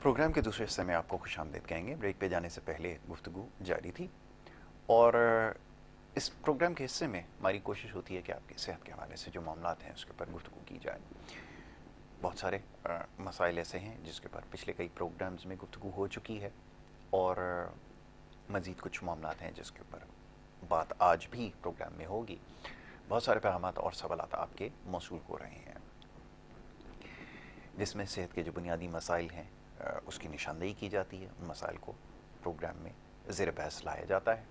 Programme के दूसरे हिस्से में आपको खुशामदीद कहेंगे। ब्रेक पे जाने से पहले गुफ्तगू जारी थी और इस प्रोग्राम के हिस्से में हमारी कोशिश होती है कि आपकी सेहत के हवाले से जो मामलात हैं उसके ऊपर गुफ्तगू की जाए। बहुत सारे मसाइल ऐसे हैं जिसके ऊपर पिछले कई प्रोग्राम्स में गुफ्तगू हो चुकी है और मज़ीद कुछ मामलात हैं जिसके ऊपर बात आज भी प्रोग्राम में होगी। बहुत सारे पैगामात और सवालात आपके मौसूल हो रहे हैं जिसमें सेहत के जो बुनियादी मसाइल हैं उसकी निशानदेही की जाती है। उन मसाइल को प्रोग्राम में ज़ेर बहस लाया जाता है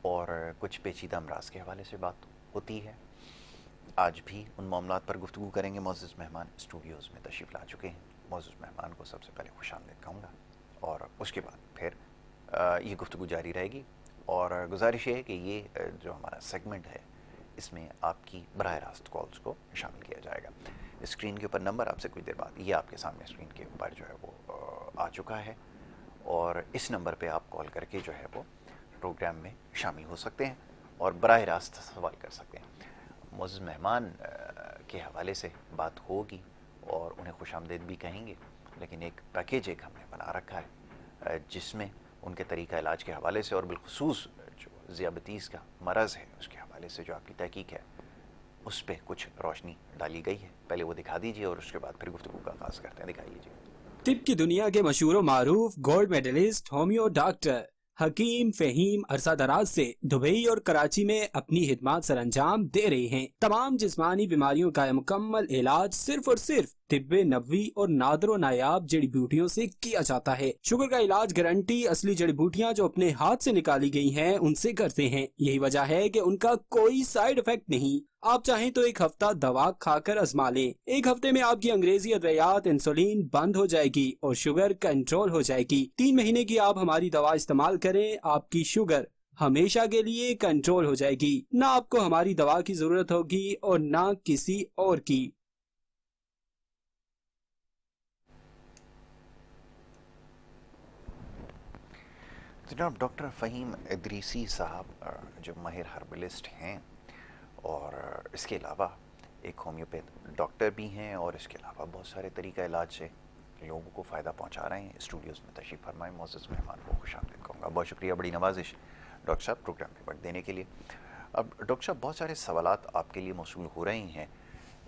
और कुछ पेचीदा अमराज के हवाले से बात होती है। आज भी उन मामलात पर गुफ्तगू करेंगे। मोअज़्ज़ज़ मेहमान स्टूडियोज़ में तशरीफ़ ला चुके हैं। मोअज़्ज़ज़ मेहमान को सबसे पहले खुशामदीद कहूँगा और उसके बाद फिर ये गुफ्तगू जारी रहेगी। और गुजारिश है कि ये जो हमारा सेगमेंट है इसमें आपकी बराह रास्त कॉल्स को शामिल किया जाएगा। स्क्रीन के ऊपर नंबर आपसे कुछ देर बाद ये आपके सामने स्क्रीन के ऊपर जो है वो आ चुका है और इस नंबर पे आप कॉल करके जो है वो प्रोग्राम में शामिल हो सकते हैं और बराह रास्त सवाल कर सकते हैं। मुअज़्ज़ज़ मेहमान के हवाले से बात होगी और उन्हें खुशामदीद भी कहेंगे, लेकिन एक पैकेज हमने बना रखा है जिसमें उनके तरीक़ा इलाज के हवाले से और बिलखुसूस जो ज़ियाबतीस का मरज़ है उसके हवाले से जो आपकी तहकीक है उस पर कुछ रोशनी डाली गई है। पहले वो दिखा दीजिए और उसके बाद फिर गुफ्तगू का आगाज़ करते हैं। दिखाइए जी। तिब की दुनिया के मशहूर मारूफ गोल्ड मेडलिस्ट होम्यो डॉक्टर हकीम फहीम अरसा दराज से दुबई और कराची में अपनी खिदमत सर अंजाम दे रहे हैं। तमाम जिस्मानी बीमारियों का मुकम्मल इलाज सिर्फ और सिर्फ तिब्बे नबवी और नादरो नायाब जड़ी बूटियों से किया जाता है। शुगर का इलाज गारंटी असली जड़ी बूटियाँ जो अपने हाथ से निकाली गई हैं उनसे करते हैं। यही वजह है कि उनका कोई साइड इफेक्ट नहीं। आप चाहें तो एक हफ्ता दवा खाकर आजमा लें। एक हफ्ते में आपकी अंग्रेजी अद्वियात इंसुलिन बंद हो जाएगी और शुगर कंट्रोल हो जाएगी। 3 महीने की आप हमारी दवा इस्तेमाल करें, आपकी शुगर हमेशा के लिए कंट्रोल हो जाएगी। ना आपको हमारी दवा की जरूरत होगी और ना किसी और की। जनाब डॉक्टर फ़हीम इदरीसी साहब जो माहिर हर्बलिस्ट हैं और इसके अलावा एक होम्योपैथ डॉक्टर भी हैं और इसके अलावा बहुत सारे तरीक़ा इलाज से लोगों को फ़ायदा पहुंचा रहे हैं। स्टूडियोज़ में तशरीफ़ फरमाएं। मुअज़्ज़ज़ मेहमान को खुशामदीद कहूँगा। बहुत शुक्रिया, बड़ी नवाजिश डॉक्टर साहब प्रोग्राम में वक्त देने के लिए। अब डॉक्टर साहब बहुत सारे सवालात आपके लिए मौसूल हो रहे हैं,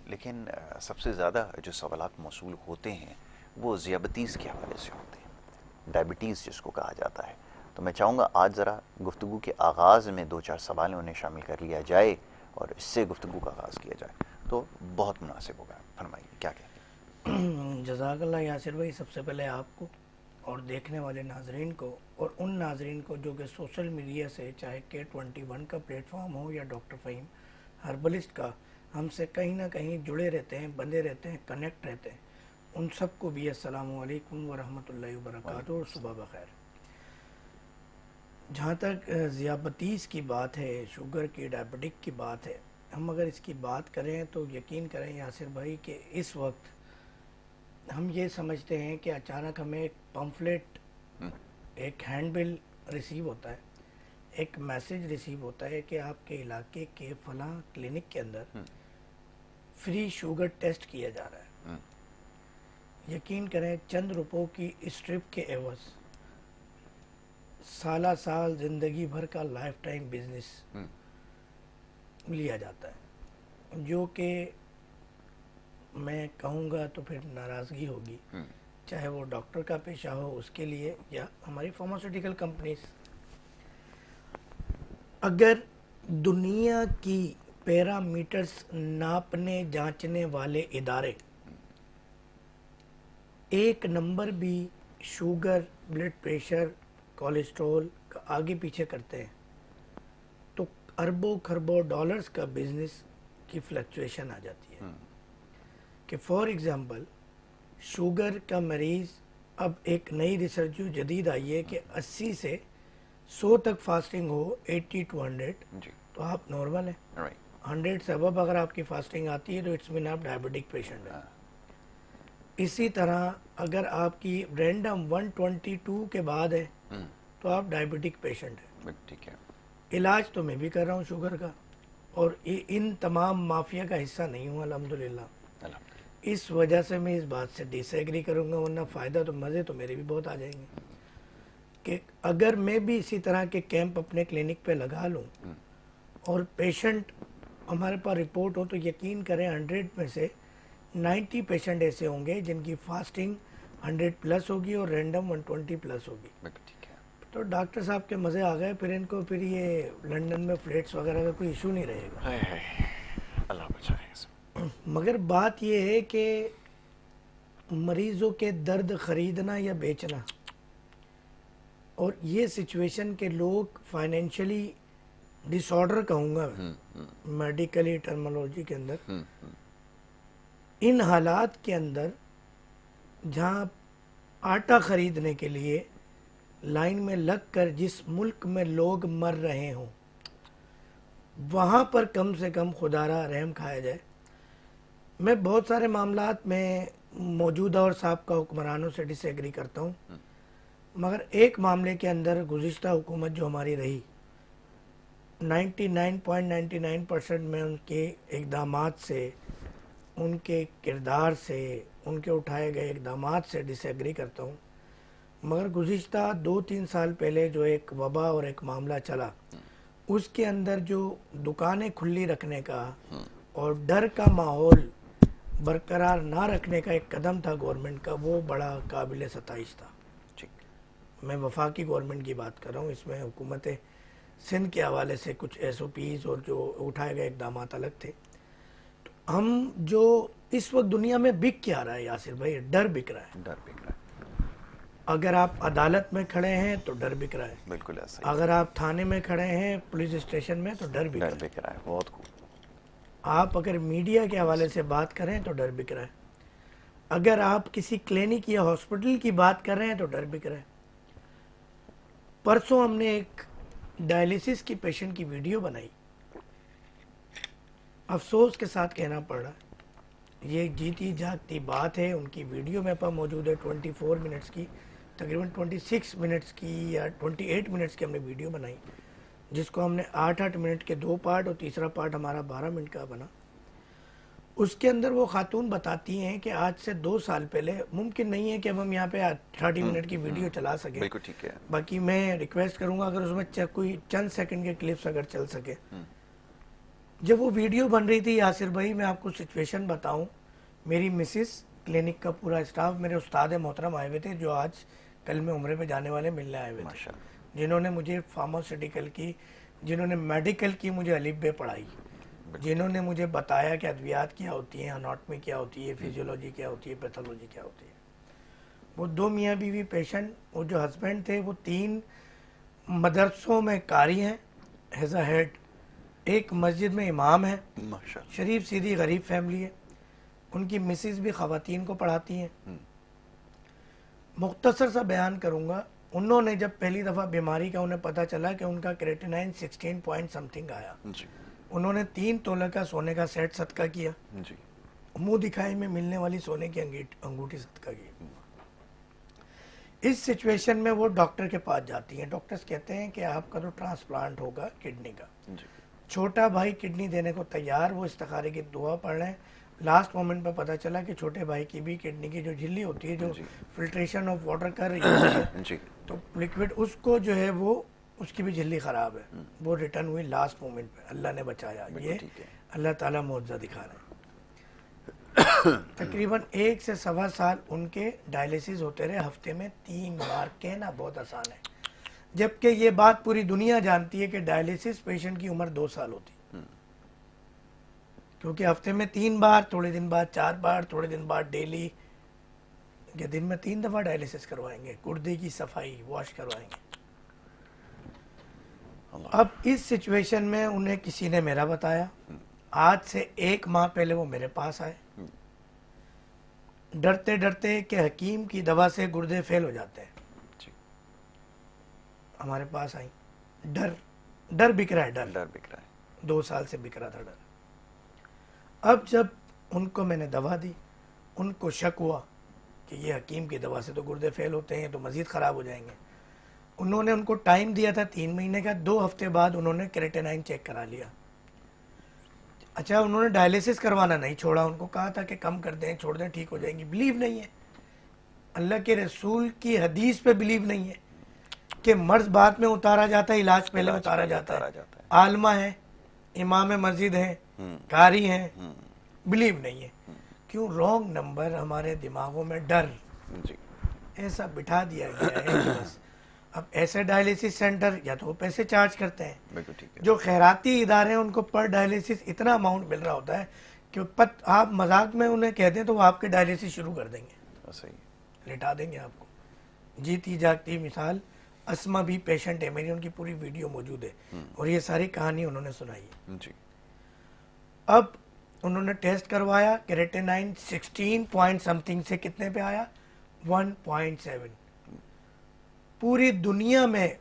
लेकिन सबसे ज़्यादा जो सवालात मौसूल होते हैं वो ज़ियाबतीस के हवाले से होते हैं, डायबिटीज़ जिसको कहा जाता है। तो मैं चाहूँगा आज ज़रा गुफ्तगू के आगाज़ में 2-4 सवाल उन्हें शामिल कर लिया जाए और इससे गुफ्तगू का आगाज़ किया जाए तो बहुत मुनासिब होगा। फरमाइए, क्या कहते जज़ाकल्लाह यासिर भाई, सबसे पहले आपको और देखने वाले नाजरीन को और उन नाजरीन को जो कि सोशल मीडिया से चाहे K21 का प्लेटफॉर्म हो या डॉक्टर फ़हीम हर्बलिस्ट का हमसे कहीं ना कहीं जुड़े रहते हैं, बंधे रहते हैं, कनेक्ट रहते हैं, उन सबको भी अस्सलामु अलैकुम व रहमतुल्लाहि व बरकातुहू और सुबह बखैर। जहाँ तक ज़ियाबतीस की बात है, शुगर की, डायबिटिक की बात है, हम अगर इसकी बात करें तो यकीन करें यासिर भाई कि इस वक्त हम ये समझते हैं कि अचानक हमें एक पम्फलेट, एक हैंडबिल रिसीव होता है, एक मैसेज रिसीव होता है कि आपके इलाके के फलां क्लिनिक के अंदर फ्री शुगर टेस्ट किया जा रहा है। यकीन करें चंद रुपयों की स्ट्रिप के एवज़ साला साल ज़िंदगी भर का लाइफ टाइम बिजनेस लिया जाता है, जो कि मैं कहूँगा तो फिर नाराज़गी होगी, चाहे वो डॉक्टर का पेशा हो उसके लिए या हमारी फार्मास्यूटिकल कंपनीज। अगर दुनिया की पैरामीटर्स नापने जांचने वाले इदारे एक नंबर भी शुगर, ब्लड प्रेशर, कोलेस्ट्रॉल का आगे पीछे करते हैं तो अरबों खरबों डॉलर्स का बिजनेस की फ्लक्चुएशन आ जाती है। कि फॉर एग्ज़ाम्पल शुगर का मरीज़, अब एक नई रिसर्च जो जदीद आई है कि 80 से 100 तक फास्टिंग हो, 80 to 100 तो आप नॉर्मल हैं। 100 से अब अगर आपकी फास्टिंग आती है तो इट्स मीन आप डायबिटिक पेशेंट हैं। इसी तरह अगर आपकी रैंडम 122 के बाद है तो आप डायबिटिक पेशेंट हैं। ठीक है। इलाज तो मैं भी कर रहा हूँ शुगर का और इन तमाम माफिया का हिस्सा नहीं हूँ अल्हम्दुलिल्लाह। इस वजह से मैं इस बात से डिसएग्री करूंगा, वरना फ़ायदा तो मज़े तो मेरे भी बहुत आ जाएंगे कि अगर मैं भी इसी तरह के कैंप अपने क्लिनिक पे लगा लूं और पेशेंट हमारे पास रिपोर्ट हो तो यकीन करें 100 में से 90 पेशेंट ऐसे होंगे जिनकी फास्टिंग 100 प्लस होगी और रैंडम 120 प्लस होगी। ठीक है। तो डॉक्टर साहब के मज़े आ गए, फिर इनको फिर ये लंदन में फ्लैट्स वगैरह का कोई इशू नहीं रहेगा। हाय हाय, अल्लाह बचाए। मगर बात ये है कि मरीजों के दर्द खरीदना या बेचना, और ये सिचुएशन के लोग फाइनेंशियली डिसऑर्डर कहूँगा मेडिकली टर्मिनोलॉजी के अंदर, इन हालात के अंदर जहाँ आटा खरीदने के लिए लाइन में लगकर जिस मुल्क में लोग मर रहे हों, वहाँ पर कम से कम खुदारा रहम खाया जाए। मैं बहुत सारे मामलात में मौजूदा और साबका हुक्मरानों से डिसएग्री करता हूँ, मगर एक मामले के अंदर गुज़िश्ता हुकूमत जो हमारी रही, 99.99% में उनके इक़दामात से, उनके किरदार से, उनके उठाए गए इक़दामात से डिसएग्री करता हूँ। मगर गुज़िश्ता 2-3 साल पहले जो एक वबा और एक मामला चला, उसके अंदर जो दुकानें खुली रखने का और डर का माहौल बरकरार ना रखने का एक कदम था गवर्नमेंट का, वो बड़ा काबिल सताइश था। मैं वफाकी गवर्नमेंट की बात कर रहा हूँ, इसमें हुकूमत सिंध के हवाले से कुछ SOPs और जो उठाए गए इक़दाम अलग थे। तो हम जो इस वक्त दुनिया में बिक क्या रहा है यासिर भाई, डर बिक रहा है। डर बिक रहा है। अगर आप अदालत में खड़े हैं तो डर बिक रहा है, बिल्कुल ऐसा ही। अगर आप थाने में खड़े हैं, पुलिस स्टेशन में, तो डर बिक रहा है। बहुत खूब। आप अगर मीडिया के हवाले से बात करें तो डर बिक रहा है, अगर आप किसी क्लिनिक या हॉस्पिटल की बात कर रहे हैं तो डर बिक रहा है। परसों हमने एक डायलिसिस की पेशेंट की वीडियो बनाई, अफसोस के साथ कहना पड़ रहा है, ये एक जीती जागती बात है। उनकी वीडियो मेरे पास मौजूद है 24 मिनट्स की, तकरीबन 26 मिनट्स की या 28 मिनट्स की हमने वीडियो बनाई, जिसको हमने 8-8 मिनट के 2 पार्ट और तीसरा पार्ट हमारा 12 मिनट का बना। उसके अंदर वो खातून बताती हैं कि आज से 2 साल पहले, मुमकिन नहीं है कि अब हम यहाँ पे 30 मिनट की वीडियो चला सकें, बिल्कुल ठीक है। बाकी मैं रिक्वेस्ट करूंगा अगर उसमें कोई चंद सेकंड के क्लिप्स अगर चल सके। जब वो वीडियो बन रही थी यासिर भाई, मैं आपको सिचुएशन बताऊं, मेरी मिसिस, क्लिनिक का पूरा स्टाफ, मेरे उस्ताद मोहतरम आए हुए थे जो आज कल में उम्रे पे जाने वाले मिलने आए हुए थे, जिन्होंने मुझे फार्मास्यूटिकल की, जिन्होंने मेडिकल की मुझे अलिफ बे पढ़ाई, जिन्होंने मुझे बताया कि अद्वियात क्या होती हैं, अनाटमी क्या होती है, फिजियोलॉजी क्या होती है, पैथोलॉजी क्या होती है। वो 2 मियाँ बीवी पेशेंट, वो जो हस्बैंड थे वो 3 मदरसों में कारी हैं एज अ हेड, एक मस्जिद में इमाम है, शरीफ सीधी गरीब फैमिली है, उनकी मिसिस भी ख़वातीन को पढ़ाती हैं। मुख्तसर सा बयान करूँगा, उन्होंने जब पहली दफ़ा बीमारी का उन्हें पता चला कि उनका क्रेटिनाइन 16 पॉइंट समथिंग आया, उन्होंने 3 तोले का सोने का सेट सदका किया, मुंह दिखाई में मिलने वाली सोने की अंगूठी सदका की। इस सिचुएशन में वो डॉक्टर के पास जाती हैं, डॉक्टर्स कहते हैं कि आपका तो ट्रांसप्लांट होगा किडनी का। छोटा भाई किडनी देने को तैयार, वो इस्तिखारे की दुआ पढ़ रहे हैं। लास्ट मोमेंट पे पता चला कि छोटे भाई की भी किडनी की जो झिल्ली होती है, जो फिल्ट्रेशन ऑफ वाटर कर रही है तो लिक्विड, उसको जो है वो, उसकी भी झिल्ली ख़राब है, वो रिटर्न हुई लास्ट मोमेंट पे, अल्लाह ने बचाया। ये अल्लाह ताला मुआवजा दिखा रहे हैं। तकरीबन 1 से सवा साल उनके डायलिसिस होते रहे, हफ्ते में 3 बार। कहना बहुत आसान है, जबकि ये बात पूरी दुनिया जानती है कि डायलिसिस पेशेंट की उम्र 2 साल होती, क्योंकि हफ्ते में 3 बार, थोड़े दिन बाद 4 बार, थोड़े दिन बाद डेली, के दिन में 3 दफ़ा डायलिसिस करवाएंगे, गुर्दे की सफाई, वॉश करवाएंगे। अब इस सिचुएशन में उन्हें किसी ने मेरा बताया, आज से 1 माह पहले वो मेरे पास आए, डरते डरते कि हकीम की दवा से गुर्दे फेल हो जाते हैं, हमारे पास आई। डर बिक रहा है, डर बिक रहा है, 2 साल से बिक रहा था डर। अब जब उनको मैंने दवा दी, उनको शक हुआ कि ये हकीम की दवा से तो गुर्दे फेल होते हैं, तो मज़ीद ख़राब हो जाएंगे। उन्होंने उनको टाइम दिया था 3 महीने का, 2 हफ्ते बाद उन्होंने क्रेटिनाइन चेक करा लिया, अच्छा, उन्होंने डायलिसिस करवाना नहीं छोड़ा, उनको कहा था कि कम कर दें, छोड़ दें, ठीक हो जाएंगी। बिलीव नहीं है, अल्लाह के रसूल की हदीस पे बिलीव नहीं है कि मर्ज बाद में उतारा जाता है, इलाज पहले उतारा जाता है। आलमा है, इमाम मस्जिद हैं, कारी हैं, बिलीव नहीं है। क्यों? रॉन्ग नंबर हमारे दिमागों में डर जी ऐसा बिठा दिया गया है कि बस अब ऐसे डायलिसिस सेंटर या तो वो पैसे चार्ज करते हैं, बिल्कुल ठीक है। जो खैराती इदारे हैं उनको पर डायलिसिस इतना अमाउंट मिल रहा होता है कि आप मजाक में उन्हें कहते हैं तो वो आपके डायलिसिस शुरू कर देंगे, सही, लिटा देंगे आपको। जीती जागती मिसाल, अस्मा भी पेशेंट है मेरी, उनकी पूरी वीडियो मौजूद है और ये सारी कहानी उन्होंने सुनाई है जी। अब उन्होंने टेस्ट करवाया, केरेटिनाइन 16 पॉइंट समथिंग से कितने पे आया? 1.7। पूरी दुनिया में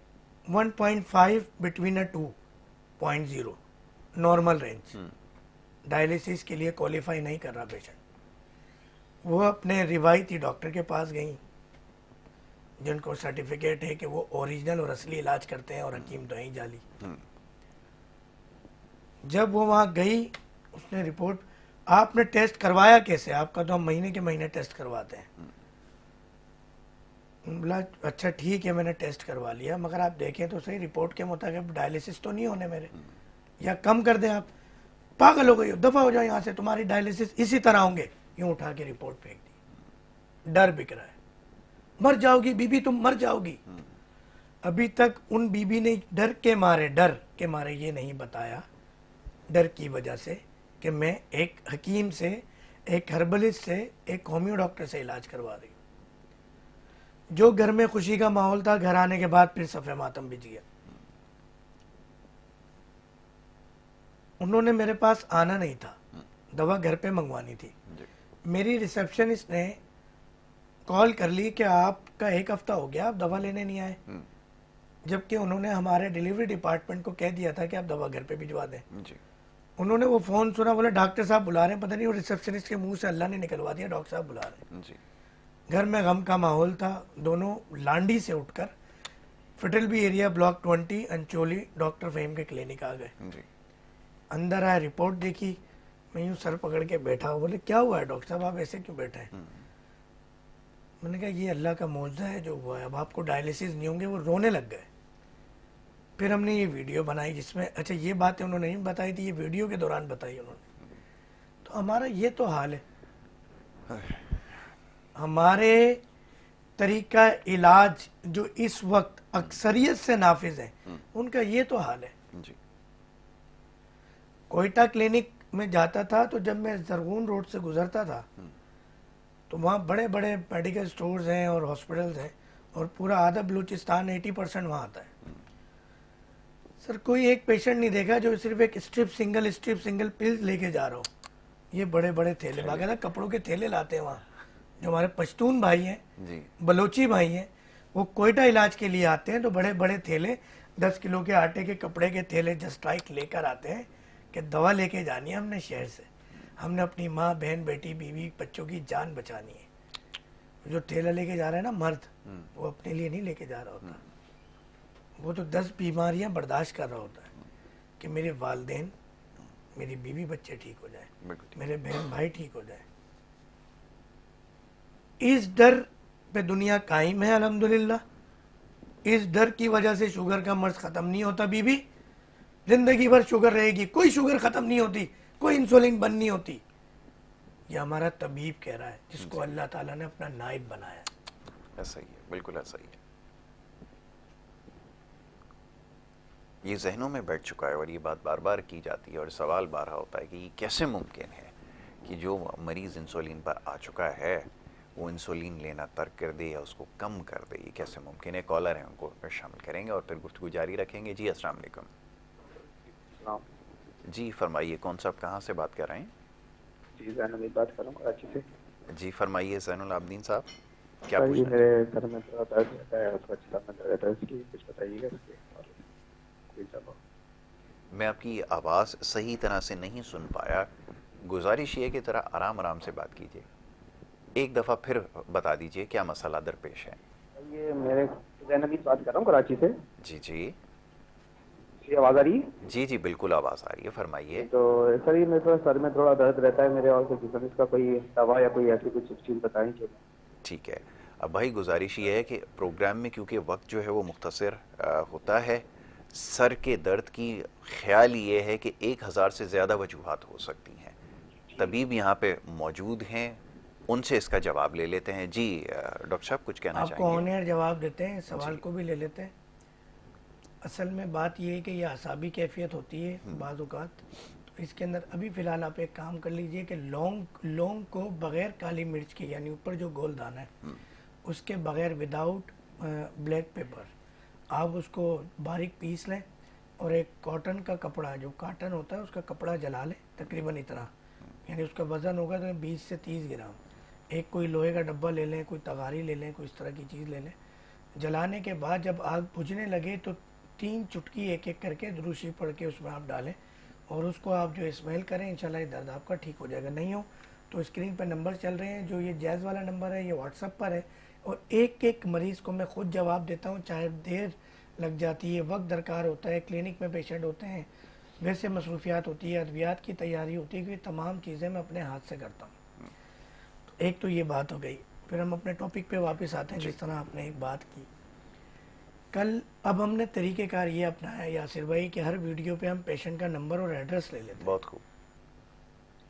1.5 between a 2.0 normal range. Dialysis के लिए क्वालिफाई नहीं कर रहा पेशेंट। वो अपने रिवायती डॉक्टर के पास गई जिनको सर्टिफिकेट है कि वो ओरिजिनल और असली इलाज करते हैं और हकीम तो ही जाली। जब वो वहाँ गई, उसने रिपोर्ट, आपने टेस्ट करवाया कैसे? आपका तो हम महीने के महीने टेस्ट करवाते हैं। बोला अच्छा ठीक है, मैंने टेस्ट करवा लिया, मगर आप देखें तो सही रिपोर्ट के मुताबिक डायलिसिस तो नहीं होने मेरे, या कम कर दें आप। पागल हो गई, दफा हो जाओ यहाँ से, तुम्हारी डायलिसिस इसी तरह होंगे। यूं उठा के रिपोर्ट फेंक दी। डर बिक रहा है, मर जाओगी बीबी, तुम मर जाओगी। अभी तक उन बीबी ने डर के मारे ये नहीं बताया, डर की वजह से, कि मैं एक हकीम से, एक हर्बलिस्ट से, एक होम्यो डॉक्टर से इलाज करवा रही हूँ। जो घर में खुशी का माहौल था, घर आने के बाद फिर सफ़े मातम बिछ गया। उन्होंने मेरे पास आना नहीं था, दवा घर पे मंगवानी थी। मेरी रिसेप्शनिस्ट ने कॉल कर ली कि आपका 1 हफ्ता हो गया, आप दवा लेने नहीं आए, जबकि उन्होंने हमारे डिलीवरी डिपार्टमेंट को कह दिया था कि आप दवा घर पे भिजवा दें। उन्होंने वो फ़ोन सुना, बोले डॉक्टर साहब बुला रहे हैं। पता नहीं वो रिसेप्शनिस्ट के मुंह से अल्लाह ने निकलवा दिया, डॉक्टर साहब बुला रहे हैं। घर में गम का माहौल था। दोनों लांडी से उठकर फिटलबी area block 20 Ancholi doctor Fahim के क्लिनिक आ गए। अंदर आए, रिपोर्ट देखी, मैं यूँ सर पकड़ के बैठा हूँ। बोले क्या हुआ है डॉक्टर साहब, आप ऐसे क्यों बैठे हैं? मैंने कहा ये अल्लाह का मौजज़ा है जो हुआ है, अब आपको डायलिसिस नहीं होंगे। वो रोने लग गए। फिर हमने ये वीडियो बनाई जिसमें, अच्छा ये बातें उन्होंने नहीं बताई थी, ये वीडियो के दौरान बताई उन्होंने। तो हमारा ये तो हाल है, हमारे तरीका इलाज जो इस वक्त अक्सरियत से नाफिज है, उनका ये तो हाल है। कोयटा क्लिनिक में जाता था तो जब मैं जरगून रोड से गुजरता था तो वहाँ बड़े बड़े मेडिकल स्टोर्स हैं और हॉस्पिटल्स हैं और पूरा आधा बलूचिस्तान 80% वहाँ आता है। सर कोई एक पेशेंट नहीं देखा जो सिर्फ एक स्ट्रिप सिंगल पिल लेके जा रहा हो। ये बड़े बड़े थैले, बाकायदा कपड़ों के थैले लाते हैं वहाँ। जो हमारे पश्तून भाई हैं, बलोची भाई हैं, वो कोयटा इलाज के लिए आते हैं तो बड़े बड़े थैले, 10 किलो के आटे के कपड़े के थैले जस्ट राइट लेकर आते हैं कि दवा लेके जानी है हमने शहर से, हमने अपनी माँ बहन बेटी बीवी बच्चों की जान बचानी है। जो थैला लेके जा रहा है ना मर्द, वो अपने लिए नहीं लेके जा रहा होता, वो तो 10 बीमारियां बर्दाश्त कर रहा होता है कि मेरे वालदेन, मेरी बीवी बच्चे ठीक हो जाए, मेरे बहन भाई ठीक हो जाए। इस डर पे दुनिया कायम है अल्हम्दुलिल्लाह। इस डर की वजह से शुगर का मर्ज खत्म नहीं होता। बीबी जिंदगी भर शुगर रहेगी, कोई शुगर खत्म नहीं होती, कोई इंसुलिन बंद नहीं होती। ये हमारा तबीब कह रहा है जिसको अल्लाह ताला ने अपना नाइब बनाया। ऐसा ही है, बिल्कुल ऐसा ही है। ये जहनों में बैठ चुका है और ये बात बार बार की जाती है और सवाल बार होता है कि कैसे मुमकिन है कि जो मरीज़ इंसुलिन पर आ चुका है वो इंसुलिन लेना तर्क कर दे या उसको कम कर दे। ये कैसे मुमकिन है? कॉलर हैं, उनको शामिल करेंगे और फिर गुफ्तगू जारी रखेंगे। जी अस्सलाम वालेकुम। जी फरमाइए, कौन साहब कहाँ से बात कर रहे हैं? जी जैनुल बात कर रहा हूँ कराची से। जी फरमाइए जैनुल आबदीन साहब, क्या सर ये पूछना मेरे सर में थोड़ा दर्द रहता है, उसका चिल्ला में दर्द रहता है, इसकी कुछ बताइएगा इसके बारे में कोई जवाब। मैं आपकी आवाज़ सही तरह से नहीं सुन पाया, गुजारिश ये कि ज़रा आराम आराम से बात कीजिए। एक दफ़ा फिर बता दीजिए क्या मसला दरपेश है। ये मेरे जैनुल बात कर रहा हूँ कराची से। जी जी जी आवाज आ रही है? जी जी बिल्कुल आवाज़ आ रही है, फरमाइए। तो सर ये मेरे थोड़ा सर में थोड़ा दर्द रहता है मेरे, और कुछ जिसमें इसका कोई दवा या कोई ऐसी कुछ चीज़ बताएंगे? ठीक है। अब भाई गुजारिश ये है कि प्रोग्राम में क्योंकि वक्त जो है वो मुख्तसर होता है, सर के दर्द की ख्याल ये है कि 1000 से ज़्यादा वजूहात हो सकती हैं। तबीब यहाँ पे मौजूद हैं, उनसे इसका जवाब ले लेते हैं। जी डॉक्टर साहब कुछ कहना आपको चाहेंगे? ऑन एयर जवाब देते हैं, सवाल जी। को भी ले लेते हैं। असल में बात ये है कि ये असाबी कैफियत होती है बाज़ औक़ात। तो इसके अंदर अभी फ़िलहाल आप एक काम कर लीजिए कि लौंग को बग़ैर काली मिर्च के, यानी ऊपर जो गोल दाना है उसके बग़ैर, विदाउट ब्लैक पेपर, आप उसको बारीक पीस लें और एक कॉटन का कपड़ा, जो काटन होता है उसका कपड़ा जला लें, तकरीबन इतना, यानी उसका वज़न होगा तो 20 से 30 ग्राम। एक कोई लोहे का डब्बा ले लें, कोई तगारी ले लें, कोई इस तरह की चीज़ ले लें। जलाने के बाद जब आग बुझने लगे तो 3 चुटकी एक एक करके दुरूशी पढ़ के उसमें आप डालें और उसको आप जो स्मेल करें, इंशाल्लाह ये दर्द आपका ठीक हो जाएगा। नहीं हो तो स्क्रीन पर नंबर चल रहे हैं, जो ये जैज़ वाला नंबर है ये व्हाट्सअप पर है, और एक एक मरीज़ को मैं ख़ुद जवाब देता हूँ, चाहे देर लग जाती है, वक्त दरकार होता है, क्लिनिक में पेशेंट होते हैं, वैसे मसरूफियात होती है, अद्वियात की तैयारी होती है, कि तमाम चीज़ें मैं अपने हाथ से करता हूँ। तो एक तो ये बात हो गई। फिर हम अपने टॉपिक पे वापस आते हैं, जिस तरह आपने एक बात की कल। अब हमने तरीक़ेकार ये अपनाया यासिर भाई कि हर वीडियो पे हम पेशेंट का नंबर और एड्रेस ले लेते हैं। बहुत खूब।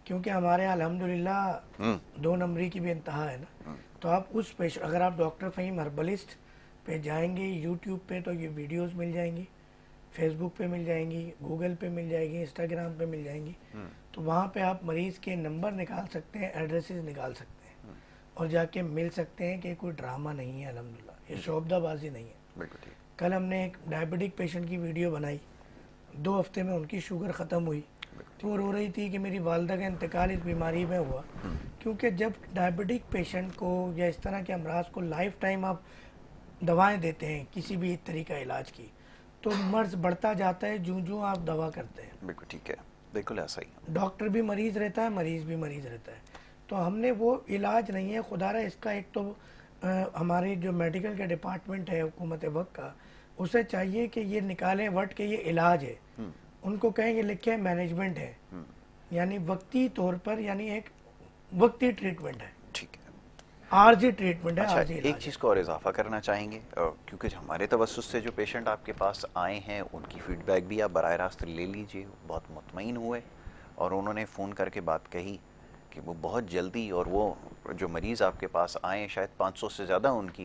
क्योंकि हमारे यहाँ अल्हम्दुलिल्लाह 2 नंबरी की भी इंतहा है ना। तो आप उस पेशेंट, अगर आप डॉक्टर फ़हीम हर्बलिस्ट पे जाएंगे यूट्यूब पे तो ये वीडियोस मिल जाएंगी, फेसबुक पे मिल जाएंगी, गूगल पे मिल जाएगी, इंस्टाग्राम पे मिल जाएंगी। तो वहाँ पे आप मरीज़ के नंबर निकाल सकते हैं, एड्रेसेस निकाल सकते हैं और जाके मिल सकते हैं कि कोई ड्रामा नहीं है अल्हम्दुलिल्लाह, ये शोबदाबाजी नहीं है। बिल्कुल ठीक। कल हमने एक डायबिटिक पेशेंट की वीडियो बनाई, 2 हफ्ते में उनकी शुगर ख़त्म हुई। वो रो रही थी कि मेरी वालदा का इंतकाल इस बीमारी में हुआ। क्योंकि जब डायबिटिक पेशेंट को या इस तरह के अमराज को लाइफ टाइम आप दवाएं देते हैं किसी भी तरीका इलाज की, तो मर्ज बढ़ता जाता है जूं जूं आप दवा करते हैं। बिल्कुल ठीक है, बिल्कुल ऐसा ही। डॉक्टर भी मरीज़ रहता है, मरीज़ भी मरीज़ रहता है। तो हमने वो इलाज नहीं है खुदारा, इसका एक तो हमारे जो मेडिकल के डिपार्टमेंट है हुकूमत वक्त का, उसे चाहिए कि ये निकालें वर्ड के ये इलाज है, उनको कहें ये लिखे मैनेजमेंट है, यानी वक्ती तौर पर, यानी एक वक्ती ट्रीटमेंट है, ठीक है, आर्जी ट्रीटमेंट है। अच्छा, आर्जी एक चीज़ को और इजाफा करना चाहेंगे, क्योंकि हमारे तवस्सुस से जो पेशेंट आपके पास आए हैं उनकी फीडबैक भी आप बराह रास्त ले लीजिए। बहुत मुतमईन हुए और उन्होंने फ़ोन करके बात कही कि वो बहुत जल्दी, और वो जो मरीज़ आपके पास आए शायद 500 से ज़्यादा उनकी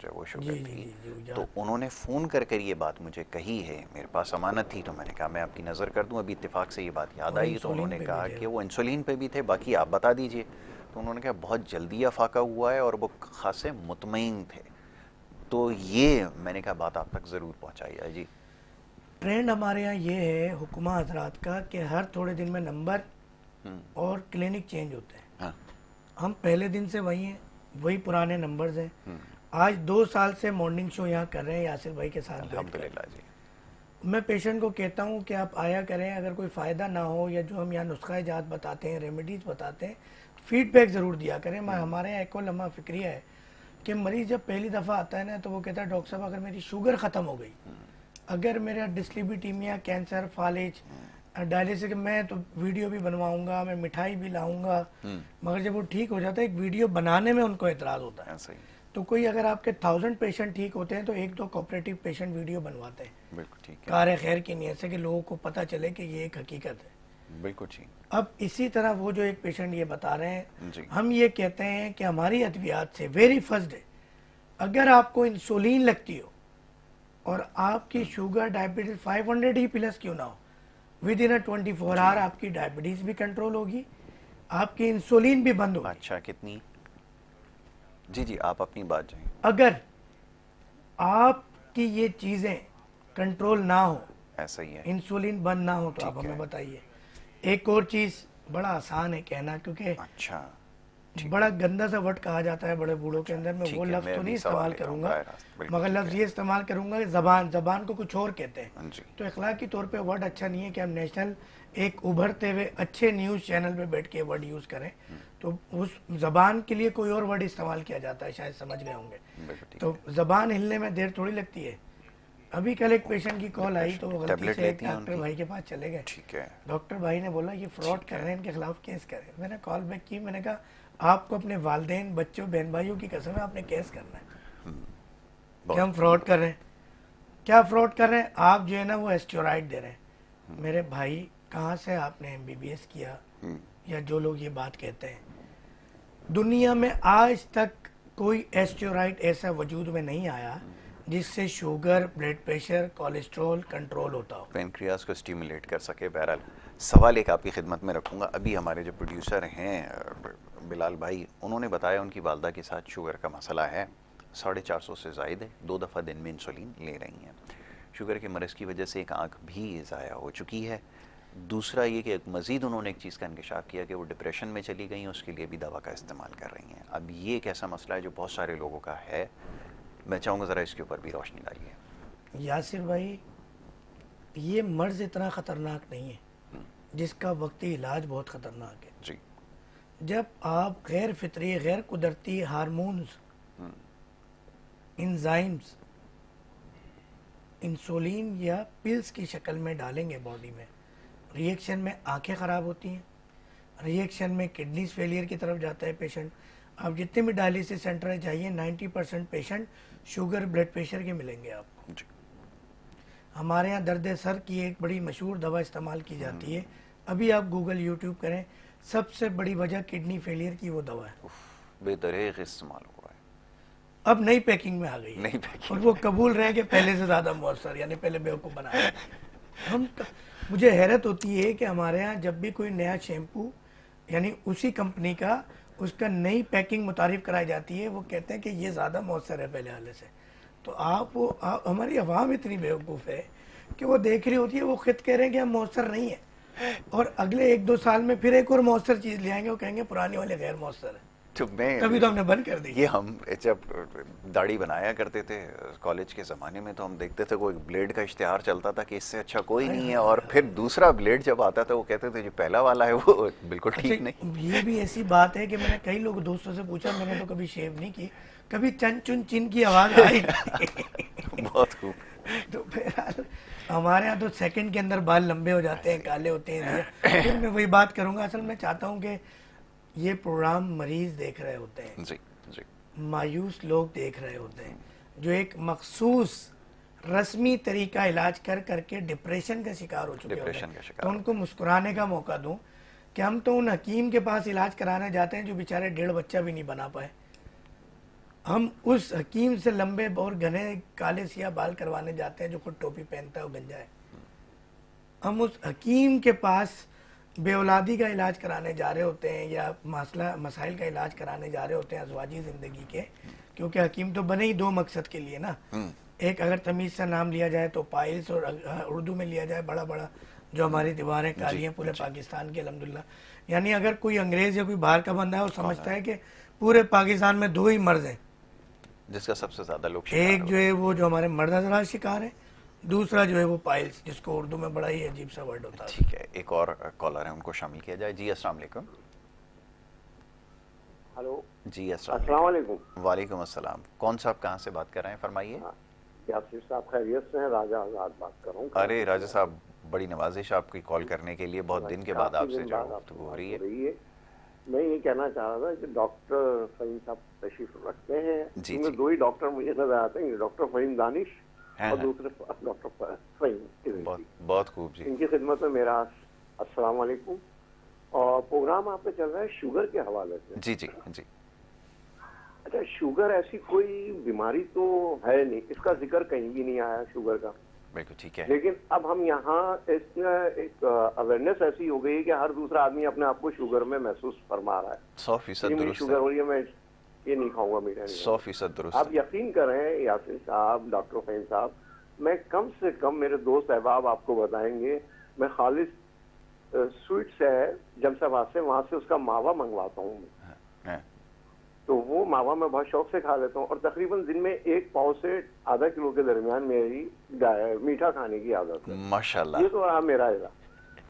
जो वो शुगर थी, तो उन्होंने फ़ोन कर कर ये बात मुझे कही है। मेरे पास अमानत थी तो मैंने कहा मैं आपकी नज़र कर दूं। अभी इत्तेफाक से ये बात याद आई तो उन्होंने कहा कि वो इंसुलिन पे भी थे, बाकी आप बता दीजिए। तो उन्होंने कहा बहुत जल्दी अफाका हुआ है और वो खासे मुतमईन थे। तो ये मैंने कहा बात आप तक ज़रूर पहुँचाइए। जी, ट्रेंड हमारे यहाँ ये है हुक्मा हजरात का कि हर थोड़े दिन में नंबर और क्लिनिक चेंज होते हैं। हाँ, हम पहले दिन से वही हैं, वही पुराने नंबर्स हैं। आज 2 साल से मॉर्निंग शो यहाँ कर रहे हैं यासिर भाई के साथ। अल्हम्दुलिल्लाह जी। मैं पेशेंट को कहता हूँ कि आप आया करें, अगर कोई फ़ायदा ना हो या जो हम यहाँ नुस्खा इजात बताते हैं, रेमेडीज़ बताते हैं, फीडबैक ज़रूर दिया करें। मैं हमारे यहाँ एक और लम्हा फिक्रिया है कि मरीज़ जब पहली दफ़ा आता है ना तो वो कहता है डॉक्टर साहब अगर मेरी शुगर ख़त्म हो गई, अगर मेरा डिस्लिबिटीमिया, कैंसर, फालिज, डायलिसिस, मैं तो वीडियो भी बनवाऊंगा, मैं मिठाई भी लाऊंगा, मगर जब वो ठीक हो जाता है एक वीडियो बनाने में उनको एतराज़ होता है। ऐसा ही। तो कोई अगर आपके 1000 पेशेंट ठीक होते हैं तो 1-2 कोऑपरेटिव पेशेंट वीडियो बनवाते हैं, बिल्कुल ठीक है, कार खैर की नीयत से कि लोगों को पता चले कि ये एक हकीकत है। बिल्कुल ठीक। अब इसी तरह वो जो एक पेशेंट ये बता रहे हैं, जी। हम ये कहते हैं कि हमारी अद्वियात से वेरी फर्स्ट डे अगर आपको इंसुलिन लगती हो और आपकी शुगर डायबिटीज 500 ही प्लस क्यों ना हो, विद इन 24 आवर आपकी डायबिटीज भी कंट्रोल होगी, आपकी इंसुलिन भी बंद होगी। अच्छा, कितनी? जी जी, आप अपनी बात जाएं। अगर आपकी ये चीजें कंट्रोल ना हो, ऐसा ही है, इंसुलिन बंद ना हो, तो आप हमें बताइए। एक और चीज बड़ा आसान है कहना, क्योंकि अच्छा, बड़ा गंदा सा वर्ड कहा जाता है बड़े बूढ़ों के अंदर, मैं वो लफ्ज तो नहीं इस्तेमाल करूंगा, मगर लफ्ज ये इस्तेमाल करूंगा कि जबान को कुछ और कहते हैं। तो इखलाकी तौर पे वर्ड अच्छा नहीं है कि हम नेशनल एक उभरते हुए अच्छे न्यूज़ चैनल पे बैठ के वर्ड यूज़ करें, तो उस जबान के लिए कोई और वर्ड इस्तेमाल किया जाता है, शायद समझ गए होंगे। तो जबान हिलने में देर थोड़ी लगती है, अभी कल एक पेशेंट की कॉल आई तो वो गलती टेबलेट से एक लेती हैं डॉक्टर उनकी? भाई के पास चले गए। ठीक है। डॉक्टर भाई ने बोला ये फ्रॉड कर रहे हैं, इनके खिलाफ केस करें। मैंने कॉल बैक की, मैंने कहा आपको अपने वालदेन, बच्चों, बहन भाइयों की कसम है, आपने केस करना है कि हम फ्रॉड कर रहे हैं। क्या फ्रॉड कर रहे हैं? आप जो है ना वो एस्टेरॉइड दे रहे हैं। मेरे भाई कहाँ से आपने MBBS किया, या जो लोग ये बात कहते हैं, दुनिया में आज तक कोई एस्टेरॉइड ऐसा वजूद में नहीं आया जिससे sugar, blood pressure, cholesterol control होता हो, पेनक्रियास को स्टिमुलेट कर सके। बहरहाल सवाल एक आपकी खिदमत में रखूँगा। अभी हमारे जो प्रोड्यूसर हैं बिलाल भाई, उन्होंने बताया उनकी वालदा के साथ शुगर का मसला है, 450 से ज़ायद है, 2 दफ़ा दिन में इंसुलिन ले रही हैं। शुगर के मरज़ की वजह से एक आँख भी ज़ाया हो चुकी है। दूसरा ये कि मज़ीद उन्होंने एक चीज़ का इंकशाफ किया कि वो डिप्रेशन में चली गई, उसके लिए भी दवा का इस्तेमाल कर रही हैं। अब ये एक ऐसा मसला है जो बहुत सारे लोगों का है, मैं चाहूँगा ज़रा इसके ऊपर भी रोशनी डालिए। यासिर भाई ये मर्ज इतना ख़तरनाक नहीं है जिसका वक्ती इलाज बहुत ख़तरनाक है। जी। जब आप गैर फितरी, गैर कुदरती हार्मोन्स, इंजाइम्स, इंसुलिन या पिल्स की शक्ल में डालेंगे बॉडी में, रिएक्शन में आंखें ख़राब होती हैं, रिएक्शन में किडनीज फेलियर की तरफ जाता है पेशेंट। आप जितने भी डायलिसिस सेंटर जाइए 90% पेशेंट शुगर, ब्लड प्रेशर के मिलेंगे आपको। जी। हमारे यहाँ दर्द सर की एक बड़ी मशहूर दवा इस्तेमाल की जाती है, अभी आप गूगल यूट्यूब करें, सबसे बड़ी वजह किडनी फेलियर की वो दवा है। बेदरेग इस्तेमाल हो रहा है, अब नई पैकिंग में आ गई है, नई पैकिंग और वो कबूल रहे कि पहले से ज़्यादा मौसर, यानी पहले बेवकूफ़ बनाया। मुझे हैरत होती है कि हमारे यहाँ जब भी कोई नया शैम्पू यानी उसी कंपनी का, उसका नई पैकिंग मुतारिफ कराई जाती है, वो कहते हैं कि ये ज़्यादा मौसर है पहले वाले से। तो हमारी अवाम इतनी बेवकूफ़ है कि वो देख रही होती है, वो खुद कह रहे हैं कि हम मौसर नहीं है, और अगले 1-2 साल में फिर एक और मौसर चीज़ ले आएंगे, वो कहेंगे पुराने वाले गैर मौसर है। तो मैं तभी तो हमने बंद कर दी। ये हम जब दाढ़ी बनाया करते थे कॉलेज के ज़माने में, तो हम देखते थे कोई ब्लेड का इश्तिहार चलता था कि इससे अच्छा कोई नहीं है, और फिर दूसरा ब्लेड जब आता था वो कहते थे जो पहला वाला है वो बिल्कुल ठीक नहीं। ये भी ऐसी बात है कि मैंने कई लोग दोस्तों से पूछा, मैंने तो कभी शेव नहीं की, कभी चन चुन चिन की आवाज़ आई बहुत खूब। तो फिर हमारे यहाँ तो सेकंड के अंदर बाल लंबे हो जाते हैं, काले होते हैं। फिर मैं वही बात करूँगा, असल मैं चाहता हूँ कि ये प्रोग्राम मरीज देख रहे होते हैं, जी जी, मायूस लोग देख रहे होते हैं, जो एक मखसूस रस्मी तरीका इलाज कर करके डिप्रेशन का शिकार हो चुके होते हैं, तो उनको मुस्कुराने का मौका दूं कि हम तो उन हकीम के पास इलाज कराने जाते हैं जो बेचारे 1.5 बच्चा भी नहीं बना पाए। हम उस हकीम से लंबे और घने काले सिया बाल करवाने जाते हैं जो खुद टोपी पहनता है और गंजा है। हम उस हकीम के पास बेऔलादी का इलाज कराने जा रहे होते हैं, या मसाइल का इलाज कराने जा रहे होते हैं अज़वाजी ज़िंदगी के, क्योंकि हकीम तो बने ही 2 मकसद के लिए ना। एक अगर तमीज़ से नाम लिया जाए तो पाइल्स, और उर्दू में लिया जाए बड़ा बड़ा, जो हमारी दीवारें काली हैं पूरे पाकिस्तान की अल्हम्दुलिल्लाह। यानी अगर कोई अंग्रेज़ या कोई बाहर का बंदा है वो समझता है कि पूरे पाकिस्तान में 2 ही मर्ज हैं, जिसका सबसे ज़्यादा लोग एक जो है वो जो हमारे मर्द हज़रात शिकार है, दूसरा जो है वो पाइल्स, जिसको उर्दू में बड़ा ही अजीब सा वर्ड होता है। ठीक है, एक और कॉलर है, उनको शामिल किया जाए। जी अस्सलाम वालेकुम। हेलो जी अस्सलाम वालेकुम। वालेकुम अस्सलाम। कौन साहब कहाँ से बात कर रहे हैं, फरमाइए। यासिर साहब खैरियत से हैं? राजा आजाद बात कर रहा हूँ। अरे राजा साहब, बड़ी नवाजिश आपकी कॉल करने के लिए, बहुत दिन के बाद आपसे जो गुफ्तगू हो रही है। मैं ये कहना चाह रहा था कि डॉक्टर फहीम साहब तशरीफ रखते हैं, इनमें 2 ही डॉक्टर मुझे नजर आते हैं, डॉक्टर फहीम दानिश और दूसरे डॉक्टर फहीम। बहुत खूब जी, इनकी खिदमत में मेरा अस्सलाम वालेकुम। और प्रोग्राम आप पे चल रहा है शुगर के हवाले से। जी जी जी। अच्छा, शुगर ऐसी कोई बीमारी तो है नहीं, इसका जिक्र कहीं भी नहीं आया शुगर का। बिल्कुल ठीक है। लेकिन अब हम यहाँ एक अवेयरनेस ऐसी हो गई है कि हर दूसरा आदमी अपने आप को शुगर में महसूस फरमा रहा है। 100% दुरुस्त शुगर हो रही है, मैं ये नहीं खाऊंगा मीठा। 100% दुरुस्त। आप यकीन करें यासिर साहब, डॉक्टर फहीम साहब, मैं कम से कम, मेरे दोस्त अहबाब आपको बताएंगे, मैं खालिस स्वीट्स है जमशेदाबाद से, वहां से उसका मावा मंगवाता हूँ। तो वो मावा मैं बहुत शौक से खा लेता हूँ, और तकरीबन दिन में 1 पाव से आधा किलो के दरमियान मेरी मीठा खाने की आदत है। माशाल्लाह। ये तो रहा मेरा इलाज।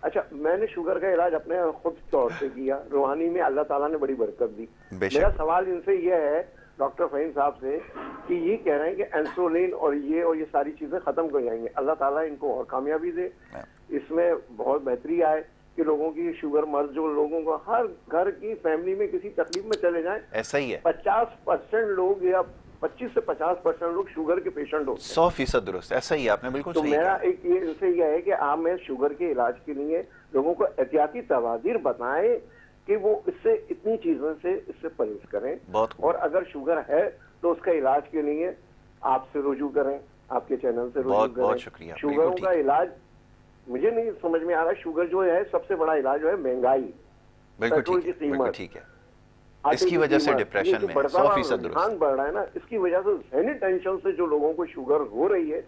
अच्छा, मैंने शुगर का इलाज अपने खुद तौर से किया, रूहानी में अल्लाह ताला ने बड़ी बरकत दी। मेरा सवाल इनसे यह है, डॉक्टर फहीम साहब से कि ये कह रहे हैं कि इंसुलिन और ये सारी चीजें खत्म हो जाएंगे। अल्लाह ताला इनको और कामयाबी दे, इसमें बहुत बेहतरी आए कि लोगों की शुगर मर्ज जो लोगों को हर घर की फैमिली में किसी तकलीफ में चले जाएं, ऐसा ही है। 50% लोग या 25 से 50% लोग शुगर के पेशेंट होते हैं। 100% दुरुस्त, ऐसा ही आपने बिल्कुल तो सही मेरा कहा। एक ये इनसे यह है कि आप में शुगर के इलाज के लिए लोगों को एहतियाती तवादीर बताएं कि वो इससे इतनी चीजों से इससे परहेज करें। बहुत और अगर शुगर है तो उसका इलाज के लिए आपसे रुजू करें, आपके चैनल से रुजू बहुत करें। बहुत शुक्रिया, शुगरों बिल्कुल का ठीक। इलाज मुझे नहीं समझ में आ रहा। शुगर जो है सबसे बड़ा इलाज जो है महंगाई, बिल्कुल पेट्रोल ठीक की है, बिल्कुल कीमत, ठीक है। आटे इसकी की वजह से कीमत, डिप्रेशन ये जो में बढ़ता हुआ 100% दुरुस्त। रुझान बढ़ रहा है ना, इसकी वजह से ज़हनी टेंशन से जो लोगों को शुगर हो रही है,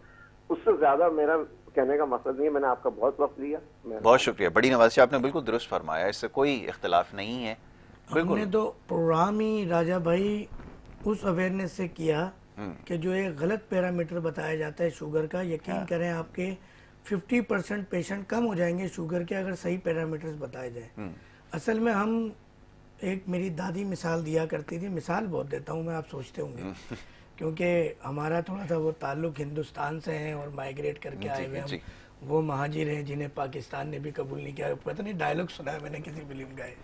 उससे ज्यादा मेरा कहने का मकसद नहीं है। मैंने आपका बहुत वक्त लिया। बहुत शुक्रिया, बड़ी नवाज़ी, आपने बिल्कुल दुरुस्त फरमाया, इससे कोई इख्तिलाफ नहीं है। हमने बिल्कुल तो प्रोग्राम ही राजा भाई उस अवेयरनेस से किया कि जो एक गलत पैरामीटर बताया जाता है शुगर का, यकीन करें आपके 50% पेशेंट कम हो जाएंगे शुगर के अगर सही पैरामीटर्स बताए जाए। असल में हम एक मेरी दादी मिसाल दिया करती थी, मिसाल बहुत देता हूँ मैं, आप सोचते होंगे क्योंकि हमारा थोड़ा सा वो ताल्लुक हिंदुस्तान से है और माइग्रेट करके आए हुए हम, वो महाजिर हैं जिन्हें पाकिस्तान ने भी कबूल नहीं किया। पता नहीं डायलॉग सुना है मैंने किसी फिल्म का है।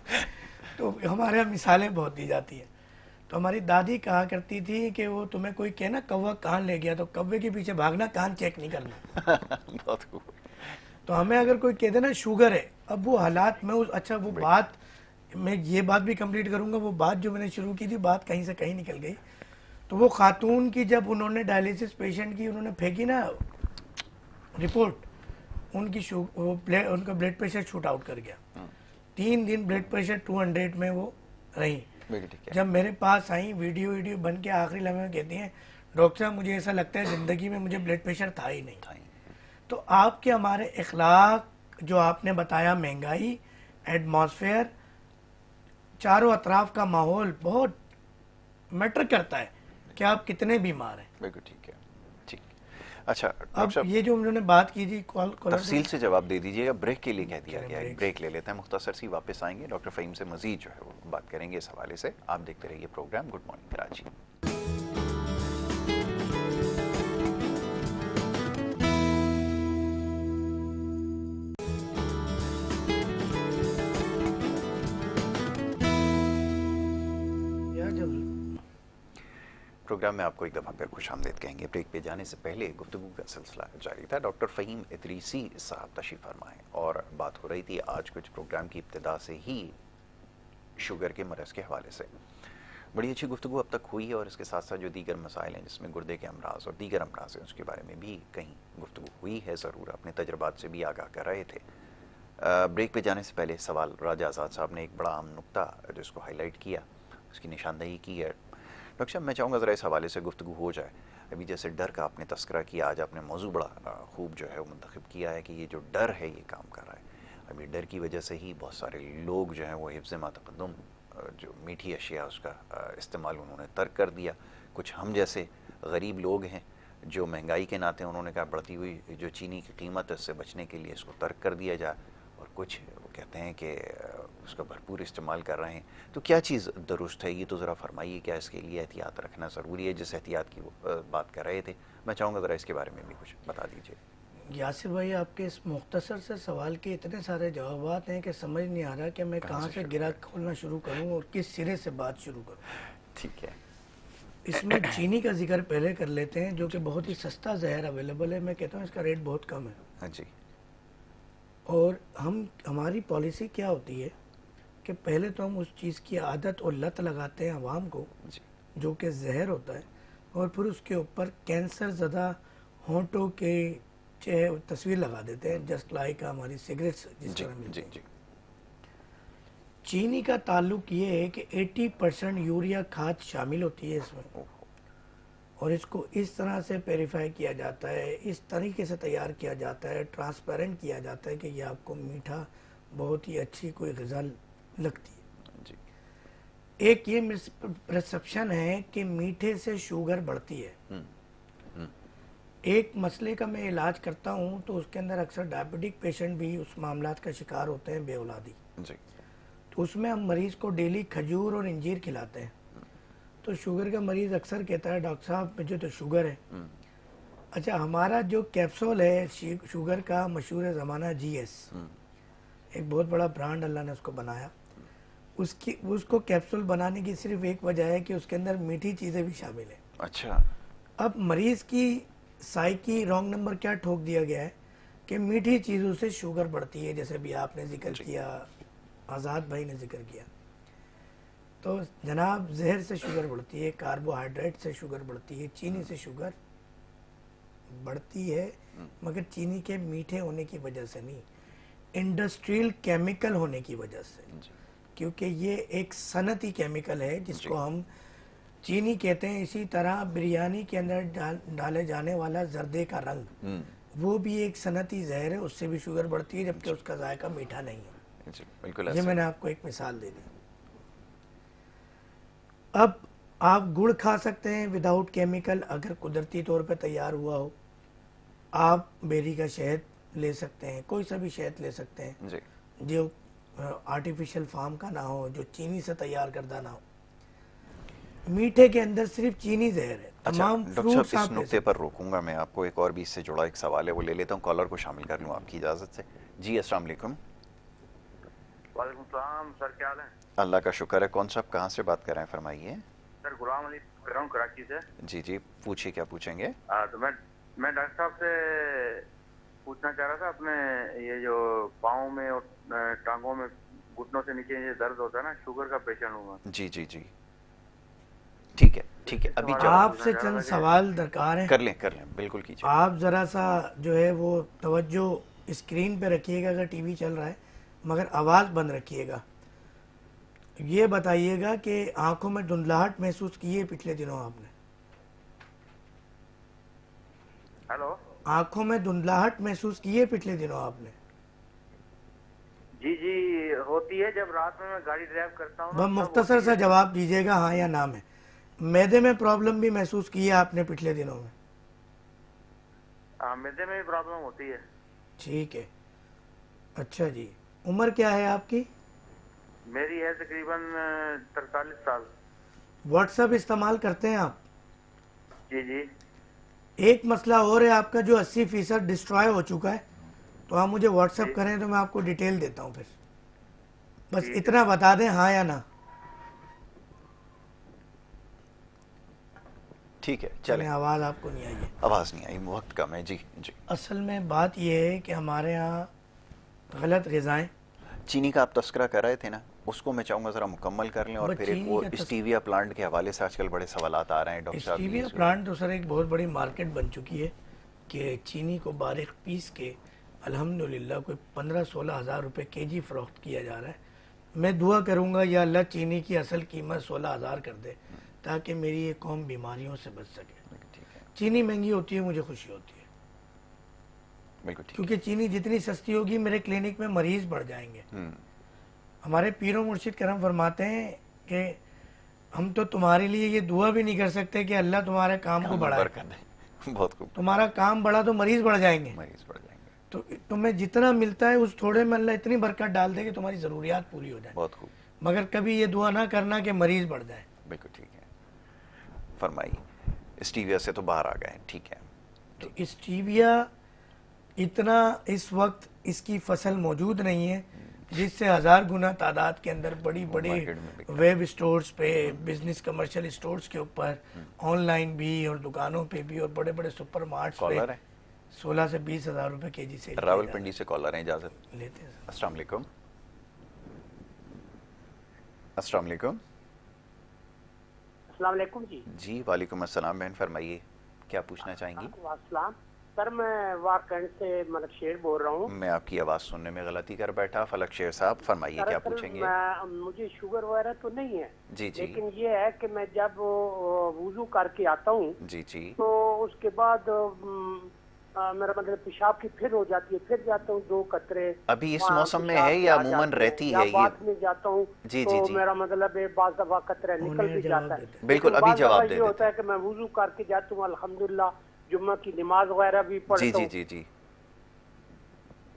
तो हमारे यहाँ मिसालें बहुत दी जाती हैं। तो हमारी दादी कहा करती थी कि वो तुम्हें कोई कहना कौवा कान ले गया तो कौवे के पीछे भागना, कान चेक नहीं करना। बहुत खूब। तो हमें अगर कोई कह देना शुगर है, अब वो हालात में उस अच्छा वो बात मैं ये बात भी कंप्लीट करूंगा, वो बात जो मैंने शुरू की थी बात कहीं से कहीं निकल गई। तो वो खातून की जब उन्होंने डायलिसिस पेशेंट की उन्होंने फेंकी ना रिपोर्ट, उनकी उनका ब्लड प्रेशर शूट आउट कर गया। 3 दिन ब्लड प्रेशर 200 में वो रही। जब मेरे पास आई वीडियो बन के आखिरी लम्हे में कहती हैं डॉक्टर साहब मुझे ऐसा लगता है जिंदगी में मुझे ब्लड प्रेशर था ही नहीं। तो आपके हमारे इखलाक जो आपने बताया, महंगाई, एटमॉस्फेयर, चारों अतराफ का माहौल बहुत मैटर करता है कि आप कितने बीमार हैं। बिल्कुल ठीक है, ठीक। अच्छा अब ये जो उन्होंने बात की थी तफसील से जवाब दे दीजिएगा, ब्रेक के लिए कह दिया गया है, ब्रेक ले लेते हैं, मुख्तसर सी वापस आएंगे, डॉक्टर फहीम से मजीद जो है वो बात करेंगे इस हवाले से। आप देखते रहिए programme good morning Karachi. Programme में आपको एक दफ़ा फिर खुशामदीद कहेंगे। ब्रेक पे जाने से पहले गुफ्तगू का सिलसिला जारी था। डॉक्टर फ़हीम इदरीसी साहब तशरीफ़ फरमाएं और बात हो रही थी आज कुछ प्रोग्राम की इब्तिदा से ही शुगर के मरज़ के हवाले से। बड़ी अच्छी गुफ्तगू अब तक हुई है और इसके साथ साथ जो दीगर मसाइल हैं जिसमें गुर्दे के अमराज और दीगर अमराज हैं उसके बारे में भी कहीं गुफ्तगू हुई है, ज़रूर अपने तजर्बात से भी आगाह कर रहे थे। ब्रेक पे जाने से पहले सवाल राजा आज़ाद साहब ने एक बड़ा अहम नुक्ता जिसको हाईलाइट किया, उसकी निशानदही की है। डॉक्टर साहब मैं चाहूँगा ज़रा इस हवाले से गुफ्तगू हो जाए। अभी जैसे डर का आपने तस्करा किया, आज आपने मौजू बड़ा खूब जो है वो मुंतखब किया है कि ये जो डर है ये काम कर रहा है। अभी डर की वजह से ही बहुत सारे लोग जो हैं वो हिफ्ज़ मातक़द्दुम जो मीठी अशिया उसका इस्तेमाल उन्होंने तर्क कर दिया। कुछ हम जैसे गरीब लोग हैं जो महंगाई के नाते उन्होंने कहा बढ़ती हुई जो चीनी की कीमत है उससे बचने के लिए इसको तर्क कर दिया जाए, और कुछ वो कहते हैं कि उसका भरपूर इस्तेमाल कर रहे हैं। तो क्या चीज़ दुरुस्त है ये तो ज़रा फरमाइए, क्या इसके लिए एहतियात रखना ज़रूरी है? जिस एहतियात की वो बात कर रहे थे, मैं चाहूँगा ज़रा इसके बारे में भी कुछ बता दीजिए। यासिर भाई आपके इस मुख्तसर से सवाल के इतने सारे जवाबात हैं कि समझ नहीं आ रहा कि मैं कहाँ से गिरा खोलना शुरू करूँ और किस सिरे से बात शुरू करूँ। ठीक है, इसमें चीनी का जिक्र पहले कर लेते हैं जो कि बहुत ही सस्ता जहर अवेलेबल है। मैं कहता हूँ इसका रेट बहुत कम है। हाँ जी। और हमारी पॉलिसी क्या होती है कि पहले तो हम उस चीज़ की आदत और लत लगाते हैं अवाम को जो कि जहर होता है, और फिर उसके ऊपर कैंसर ज़्यादा होंठों के तस्वीर लगा देते हैं, जस्ट लाइक हमारी सिगरेट्स जिस तरह मिलती हैं। चीनी का ताल्लुक ये है कि 80% यूरिया खाद शामिल होती है इसमें, और इसको इस तरह से पेरिफाई किया जाता है, इस तरीके से तैयार किया जाता है, ट्रांसपेरेंट किया जाता है कि ये आपको मीठा बहुत ही अच्छी कोई ग़िज़ा लगती है जी। एक ये मिसपरसेप्शन है कि मीठे से शुगर बढ़ती है। एक मसले का मैं इलाज करता हूँ तो उसके अंदर अक्सर डायबिटिक पेशेंट भी उस मामलात का शिकार होते हैं, बेऔलादी जी। तो उसमें हम मरीज़ को डेली खजूर और इंजीर खिलाते हैं। तो शुगर का मरीज अक्सर कहता है डॉक्टर साहब मुझे तो शुगर है। अच्छा, हमारा जो कैप्सूल है शुगर का मशहूर ज़माना GS, एक बहुत बड़ा ब्रांड अल्लाह ने उसको बनाया। उसको कैप्सूल बनाने की सिर्फ एक वजह है कि उसके अंदर मीठी चीज़ें भी शामिल हैं। अच्छा। अब मरीज़ की साइकी रॉन्ग नंबर क्या ठोक दिया गया है कि मीठी चीज़ों से शुगर बढ़ती है, जैसे भी आपने जिक्र किया, आज़ाद भाई ने जिक्र किया। तो जनाब, जहर से शुगर बढ़ती है, कार्बोहाइड्रेट से शुगर बढ़ती है, चीनी से शुगर बढ़ती है, मगर चीनी के मीठे होने की वजह से नहीं, इंडस्ट्रियल केमिकल होने की वजह से, क्योंकि ये एक सनती केमिकल है जिसको हम चीनी कहते हैं। इसी तरह बिरयानी के अंदर डाले जाने वाला जर्दे का रंग, वो भी एक सनती जहर है, उससे भी शुगर बढ़ती है, जबकि उसका जायका मीठा नहीं है। बिल्कुल। ये मैंने आपको एक मिसाल दे दी। अब आप गुड़ खा सकते हैं विदाउट केमिकल, अगर कुदरती तौर पे तैयार हुआ हो। आप बेरी का शहद ले सकते हैं, कोई सा भी शहद ले सकते हैं जी। जो आर्टिफिशियल फार्म का ना हो, जो चीनी से तैयार करदा ना हो। मीठे के अंदर सिर्फ चीनी जहर है। तमाम फ्रूट्स इस नुक्ते पर रोकूंगा मैं आपको। एक और भी इससे जुड़ा एक सवाल है, वो ले लेता हूँ, कॉलर को शामिल कर लूँ आपकी इजाज़त से। जी अस्सलाम वालेकुम। वालेकुम सलाम सर, क्या हाल है? अल्लाह का शुक्र है। कौन सा, आप कहाँ से बात कर रहे हैं, फरमाइए। सर गुलाम अली कर रहा हूँ कराची से। जी जी, पूछिए, क्या पूछेंगे? तो मैं डॉक्टर साहब से पूछना चाह रहा था, अपने ये जो पाँव में और टांगों में घुटनों से नीचे ये दर्द होता है ना, शुगर का पेशेंट हूँ मैं। जी जी जी, ठीक है ठीक है। अभी आपसे चंद सवाल दरकार है। कर लें बिल्कुल कीजिए। आप ज़रा सा जो है वो तवज्जो स्क्रीन पे रखिएगा अगर टीवी चल रहा है, मगर आवाज़ बंद रखिएगा। ये बताइएगा कि आंखों में धुंधलाहट महसूस की है पिछले दिनों आपने? हेलो, आंखों में धुंधलाहट महसूस की है पिछले दिनों आपने? जी जी होती है, जब रात में मैं गाड़ी ड्राइव करता हूँ। बस मुख्तसर सा जवाब दीजिएगा, हाँ या ना में। मैदे में प्रॉब्लम भी महसूस की है आपने पिछले दिनों में? मैदे में भी प्रॉब्लम होती है। ठीक है। अच्छा जी, उम्र क्या है आपकी? मेरी है तकरीबन 43 साल। व्हाट्सएप इस्तेमाल करते हैं आप? जी जी। एक मसला और है आपका, जो 80% डिस्ट्रॉय हो चुका है, तो आप मुझे व्हाट्सएप करें तो मैं आपको डिटेल देता हूँ। फिर बस इतना बता दें, हाँ या ना। ठीक है, चलें। आवाज़ आपको नहीं आई है? आवाज़ नहीं आई, वक्त कम है। जी जी। असल में बात यह है कि हमारे यहाँ गलत ग़िज़ाएँ, चीनी का आप तस्करा कर रहे थे ना, उसको मैं चाहूँगा ज़रा मुकम्मल कर लें। और फिर एक वो स्टीविया प्लांट के हवाले से आजकल बड़े सवालात आ रहे हैं डॉक्टर साहब। स्टीविया प्लांट तो सर एक बहुत बड़ी मार्केट बन चुकी है कि चीनी को बारीक पीस के अल्हम्दुलिल्लाह कोई 15-16 हज़ार रुपये केजी फ़रोख्त किया जा रहा है। मैं दुआ करूँगा या अल्लाह चीनी की असल कीमत 16 हज़ार कर दे, ताकि मेरी ये कौम बीमारियों से बच सके। चीनी महंगी होती है, मुझे खुशी होती है, क्योंकि चीनी जितनी सस्ती होगी मेरे क्लिनिक में मरीज बढ़ जाएंगे। हमारे पीरों मुर्शिद करम फरमाते हैं कि हम तो तुम्हारे लिए ये दुआ भी नहीं कर सकते कि अल्लाह तुम्हारे काम को बढ़ाए। बहुत खूब। तुम्हारा काम बढ़ा तो मरीज बढ़ जाएंगे। तो तुम्हें जितना मिलता है उस थोड़े में अल्लाह इतनी बरकत डाल दे कि तुम्हारी ज़रूरियात पूरी हो जाए। बहुत खूब। मगर कभी ये दुआ ना करना कि मरीज बढ़ जाए। बिल्कुल ठीक है, फरमाइए। स्टीविया से तो बाहर आ गए, ठीक है। तो स्टीविया इतना इस वक्त इसकी फसल मौजूद नहीं है, जिससे 1000 गुना तादाद के अंदर बड़ी बड़ी वेब स्टोर्स पे, बिजनेस कमर्शियल स्टोर्स के ऊपर, ऑनलाइन भी और दुकानों पे भी और बड़े बड़े सुपर मार्ट्स पे 16 से 20 हज़ार रुपए केजी से। रावलपिंडी से कॉलर हैं, इजाजत लेते हैं। अस्सलाम वालेकुम। अस्सलाम वालेकुम। अस्सलाम वालेकुम जी। जी वालेकुम अस्सलाम। बहन फरमाइए, क्या पूछना चाहेंगी? वालेकुम सर, मैं वारकंड से मलक शेर बोल रहा हूँ। मैं आपकी आवाज़ सुनने में गलती कर बैठा। फलक शेर साहब फरमाइए, क्या पूछेंगे? मुझे शुगर वगैरह तो नहीं है जी जी, लेकिन ये है कि मैं जब वुजू करके आता हूँ जी जी, तो उसके बाद मेरा मतलब पेशाब की फिर हो जाती है, फिर जाता हूँ 2 कतरे। अभी इस मौसम में है या अमूमन रहती है? बाद में जाता हूँ जी तो जी जी, मेरा मतलब है बाज़ दफा कतरा निकल भी जाता है। बिल्कुल, अभी जवाब दे देते। होता है कि मैं वुजू करके जाता हूँ, अल्हम्दुलिल्लाह जुम्मा की नमाज वगैरह भी पढ़ता हूँ। जी जी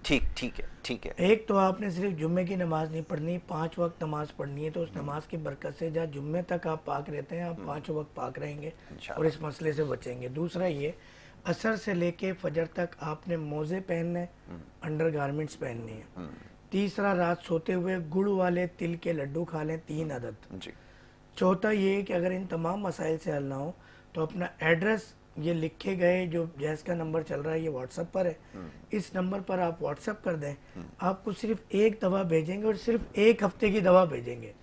जी, ठीक है। एक तो आपने सिर्फ जुम्मे की नमाज नहीं पढ़नी, 5 वक्त नमाज पढ़नी है, तो उस नमाज की बरकत से जहाँ जुम्मे तक आप पाक रहते हैं, आप 5 वक्त पाक रहेंगे और इस मसले से बचेंगे। दूसरा ये, असर से लेके फजर तक आपने मोजे पहनने, अंडर गारमेंट्स पहननी है। तीसरा, रात सोते हुए गुड़ वाले तिल के लड्डू खा लें 3 अदद जी। चौथा ये कि अगर इन तमाम मसाइल से हल ना हो तो अपना एड्रेस, ये लिखे गए जो जैस का नंबर चल रहा है, ये व्हाट्सएप पर है, इस नंबर पर आप व्हाट्सएप कर दें। आपको सिर्फ एक दवा भेजेंगे और सिर्फ 1 हफ्ते की दवा भेजेंगे।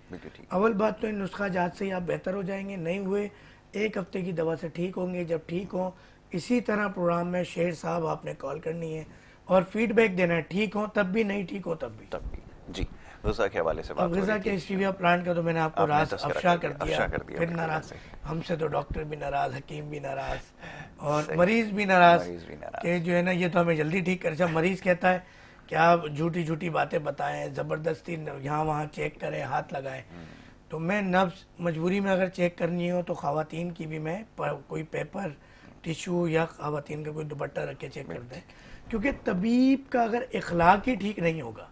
अव्वल बात तो इन नुस्खा जात से ही आप बेहतर हो जाएंगे, नहीं हुए 1 हफ्ते की दवा से ठीक होंगे। जब ठीक हो, इसी तरह प्रोग्राम में शेर साहब आपने कॉल करनी है और फीडबैक देना है, ठीक हो तब भी, नहीं ठीक हो तब भी। जी, ग़िज़ा के हवाले से बात। ग़िज़ा के स्टीविया प्लांट का तो मैंने आपको राज अफशा कर दिया, फिर नाराज, हमसे तो डॉक्टर भी नाराज, हकीम भी नाराज और मरीज भी नाराज कि जो है ना, ये तो हमें जल्दी ठीक कर। जब मरीज कहता है कि आप झूठी झूठी बातें बताएं, ज़बरदस्ती यहाँ वहाँ चेक करें, हाथ लगाएं, तो मैं नफ्स मजबूरी में अगर चेक करनी हो तो ख़वातीन की भी मैं कोई पेपर टिशू या ख़वातीन का कोई दुपट्टा रख के चेक कर दें, क्योंकि तबीब का अगर इखलाक ही ठीक नहीं होगा,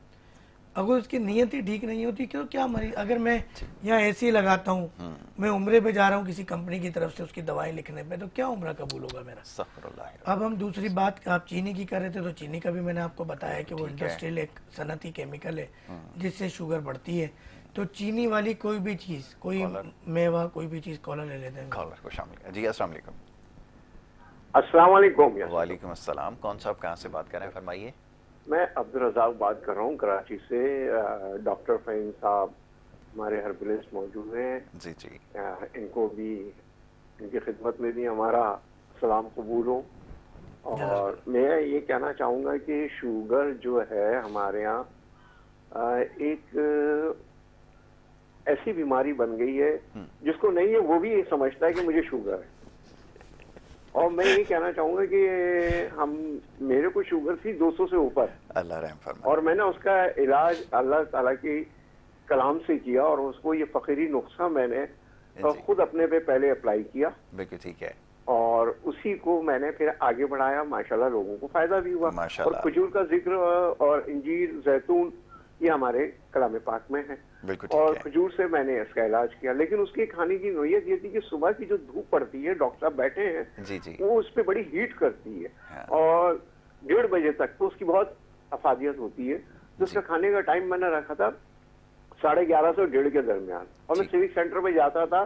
अगर उसकी नीयत ही ठीक नहीं होती, क्यों क्या मरीज, अगर मैं यहाँ ऐसी लगाता हूँ, मैं उम्रे पे जा रहा हूँ किसी कंपनी की तरफ से उसकी दवाएं लिखने पे, तो क्या उम्रा कबूल होगा मेरा। अब हम दूसरी बात, आप चीनी की कर रहे थे, तो चीनी का भी मैंने आपको बताया कि वो इंडस्ट्रियल एक सनती केमिकल है जिससे शुगर बढ़ती है। तो चीनी वाली कोई भी चीज़, कोई मेवा, कोई भी चीज़, कॉलर ले लेते हैं। कॉलर को शामिल। जी, अस्सलाम वालेकुम। अस्सलाम वालेकुम। वालेकुम अस्सलाम। कौन साहब कहाँ से बात कर रहे हैं, फरमाइए। मैं अब्दुल रज़ाक बात कर रहा हूँ कराची से। डॉक्टर फ़हीम साहब हमारे हर्बलिस्ट मौजूद हैं। जी जी। इनको भी, इनकी खिदमत में भी हमारा सलाम कबूल हो। और मैं ये कहना चाहूँगा कि शुगर जो है हमारे यहाँ एक ऐसी बीमारी बन गई है, जिसको नहीं है वो भी ये समझता है कि मुझे शुगर है। और मैं ये कहना चाहूंगा कि मेरे को शुगर थी 200 से ऊपर, अल्लाह रहम फरमाए, और मैंने उसका इलाज अल्लाह ताला की कलाम से किया, और उसको ये फकीरी नुस्खा मैंने खुद अपने पे पहले अप्लाई किया। बिल्कुल ठीक है। और उसी को मैंने फिर आगे बढ़ाया, माशाल्लाह लोगों को फायदा भी हुआ। और खजूर का जिक्र और इंजीर, जैतून, ये हमारे कलाम पाक में है। और खजूर से मैंने इसका इलाज किया। लेकिन उसके खाने की नोयत ये थी कि सुबह की जो धूप पड़ती है, डॉक्टर साहब बैठे हैं जी जी, वो उस पर बड़ी हीट करती है। हाँ। और 1:30 बजे तक तो उसकी बहुत अफादियत होती है। तो उसका खाने का टाइम मैंने रखा था 11:30 से 1:30 के दरमियान। और मैं सिविक सेंटर में जाता था,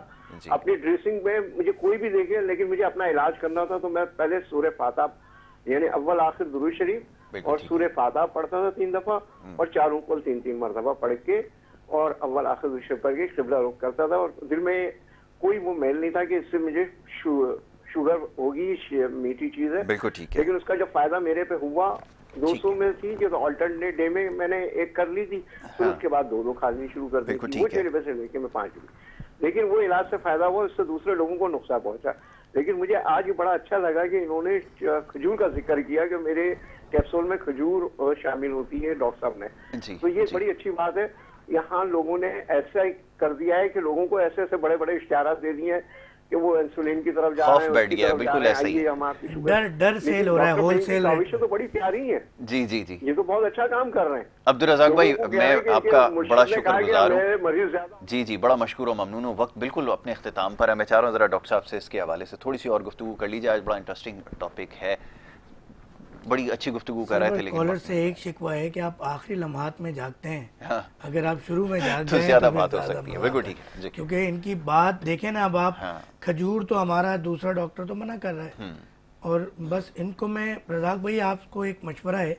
अपनी ड्रेसिंग में मुझे कोई भी देखे, लेकिन मुझे अपना इलाज करना था, तो मैं पहले सूरह फातिहा यानी अव्वल आखिर दुरूद शरीफ और सूरह फातिहा पढ़ता था 3 दफा, और 4 ऊपर 3-3 मरतबा पढ़ के और अव्वल आखिर दुरूद शरीफ पढ़ के क़िबला रुख करता था। और दिल में कोई वो मेल नहीं था कि इससे मुझे शुगर होगी, मीठी चीज है। बिल्कुल ठीक है। लेकिन उसका जब फायदा मेरे पे हुआ, 200 में थी कि तो अल्टरनेट डे में मैंने एक कर ली थी, फिर उसके बाद 2 खानी शुरू कर दी थी, वो 6 रुपए से लेके मैं 5 रुपए। लेकिन वो इलाज से फायदा हुआ, उससे दूसरे लोगों को नुकसान पहुंचा। लेकिन मुझे आज बड़ा अच्छा लगा कि इन्होंने खजूर का जिक्र किया कि मेरे कैप्सूल में खजूर शामिल होती है डॉक्टर साहब ने, तो ये बड़ी अच्छी बात है। यहाँ लोगों ने ऐसा कर दिया है कि लोगों को ऐसे ऐसे बड़े बड़े इश्तिहारात दे दिए हैं कि वो इंसुलिन की तरफ जा रहे हैं, बैठ गया, बिल्कुल ऐसा ही डर सेल हो रहा है, होलसेल भविष्य तो बड़ी प्यारी है। जी जी जी, ये तो बहुत अच्छा काम कर रहे हैं। अब्दुल रज़ाक भाई, मैं आपका बड़ा शुक्रगुजार हूँ। जी जी, बड़ा मशकूर और ममनून हूँ। वक्त बिल्कुल अपने इख्तिताम पर है। मैं चाह रहा हूँ जरा डॉक्टर साहब से इसके हवाले से थोड़ी सी और गुफ्तगू कर लीजिए। आज बड़ा इंटरेस्टिंग टॉपिक है, बड़ी अच्छी गुफ्तगू कर रहे थे। लेकिन कॉलर से एक शिकवा है कि आप आखिरी लम्हात में जागते हैं। हाँ। अगर आप शुरू में जागते तो हैं ज्यादा तो बात हो सकती है। बिल्कुल ठीक है, क्योंकि इनकी बात देखें ना, अब आप खजूर तो हमारा दूसरा डॉक्टर तो मना कर रहा है, और बस इनको मैं, रज़ाक भाई आपको एक मशवरा है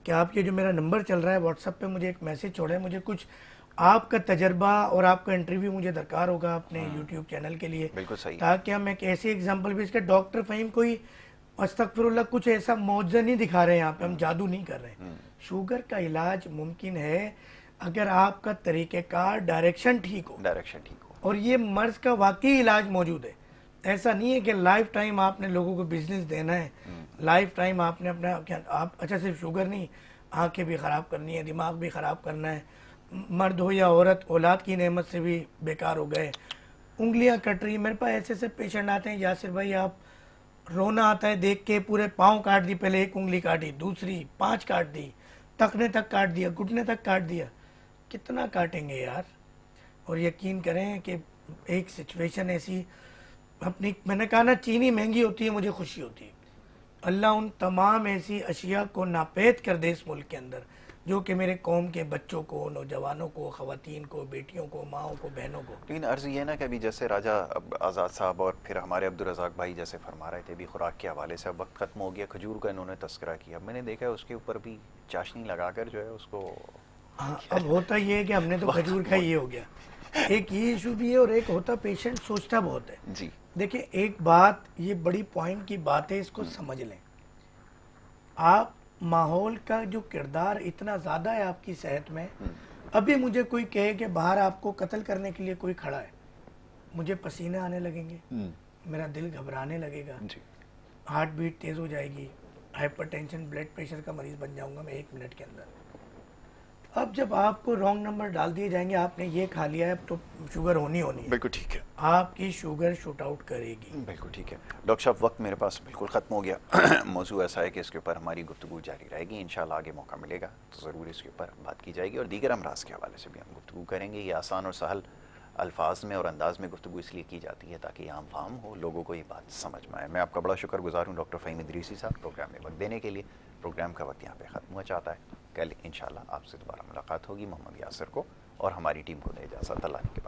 कि आपके जो मेरा नंबर चल रहा है व्हाट्सएप पे, मुझे एक मैसेज छोड़े, मुझे कुछ आपका तजर्बा और आपका इंटरव्यू मुझे दरकार होगा अपने यूट्यूब चैनल के लिए। बिल्कुल सही। ताकि हम एक ऐसी एग्जाम्पल भी, इसका डॉक्टर फ़हीम कोई अस्तगफिरुल्लाह कुछ ऐसा मौजज़ा नहीं दिखा रहे हैं, यहाँ पे हम जादू नहीं कर रहे हैं। शुगर का इलाज मुमकिन है अगर आपका तरीक़ेकार डायरेक्शन ठीक हो, और ये मर्ज का वाकई इलाज मौजूद है। ऐसा नहीं है कि लाइफ टाइम आपने लोगों को बिजनेस देना है, लाइफ टाइम आपने अपना क्या, आप अच्छा सिर्फ शुगर नहीं, आंखें भी ख़राब करनी है, दिमाग भी ख़राब करना है, मर्द हो या औरत, औलाद की नेमत से भी बेकार हो गए, उंगलियां कट रही। मेरे पास ऐसे ऐसे पेशेंट आते हैं, यासिर भाई आप रोना आता है देख के, पूरे पाँव काट दी, पहले 1 उंगली काटी, दूसरी 5 काट दी, तखने तक काट दिया, घुटने तक काट दिया, कितना काटेंगे यार। और यकीन करें कि एक सिचुएशन ऐसी अपनी, मैंने कहा ना चीनी महंगी होती है मुझे खुशी होती है। अल्लाह उन तमाम ऐसी अशिया को नापेद कर दे इस मुल्क के अंदर जो कि मेरे कौम के बच्चों को, नौजवानों को, ख़वातीन को, बेटियों को, माओं को, बहनों को। लेकिन अर्ज़ ये ना कि अभी जैसे राजा आज़ाद साहब और फिर हमारे अब्दुल रज़ाक भाई जैसे फरमा रहे थे अभी खुराक के हवाले से, अब वक्त ख़त्म हो गया, खजूर का इन्होंने तस्करा किया, मैंने देखा है उसके ऊपर भी चाशनी लगाकर जो है उसको। हाँ, अब होता ये है कि हमने तो खजूर का ये हो गया, एक ये इशू भी है और एक होता पेशेंट सोचता बहुत है। जी देखिए एक बात, ये बड़ी पॉइंट की बात है, इसको समझ लें। आप माहौल का जो किरदार इतना ज़्यादा है आपकी सेहत में, अभी मुझे कोई कहे कि बाहर आपको कत्ल करने के लिए कोई खड़ा है, मुझे पसीने आने लगेंगे, मेरा दिल घबराने लगेगा, जी हार्ट बीट तेज़ हो जाएगी, हाइपरटेंशन, ब्लड प्रेशर का मरीज़ बन जाऊंगा मैं 1 मिनट के अंदर। अब जब आपको रॉन्ग नंबर डाल दिए जाएंगे, आपने ये खा लिया है, अब तो शुगर होनी है, बिल्कुल ठीक है, आपकी शुगर शूट आउट करेगी। बिल्कुल ठीक है। डॉक्टर साहब वक्त मेरे पास बिल्कुल ख़त्म हो गया। मौजू ऐसा है कि इसके ऊपर हमारी गुफ्तगू जारी रहेगी, इंशाल्लाह आगे मौका मिलेगा तो ज़रूर इसके ऊपर बात की जाएगी और दीगर अमराज के हवाले से भी हम गुफ्तगू करेंगे। ये आसान और सहल अल्फाज में और अंदाज में गुफ्तगू इसलिए की जाती है ताकि आम फाम हो, लोगों को ये बात समझ में आए। मैं आपका बड़ा शुक्रगुजार हूँ डॉक्टर फ़हीम इदरीसी साहब, प्रोग्राम में वक्त देने के लिए। प्रोग्राम का वक्त यहाँ पे ख़त्म हो चाहता है, कल इंशाल्लाह आपसे दोबारा मुलाकात होगी। मोहम्मद यासिर को और हमारी टीम को दे इजाज़त, अल्लाह ने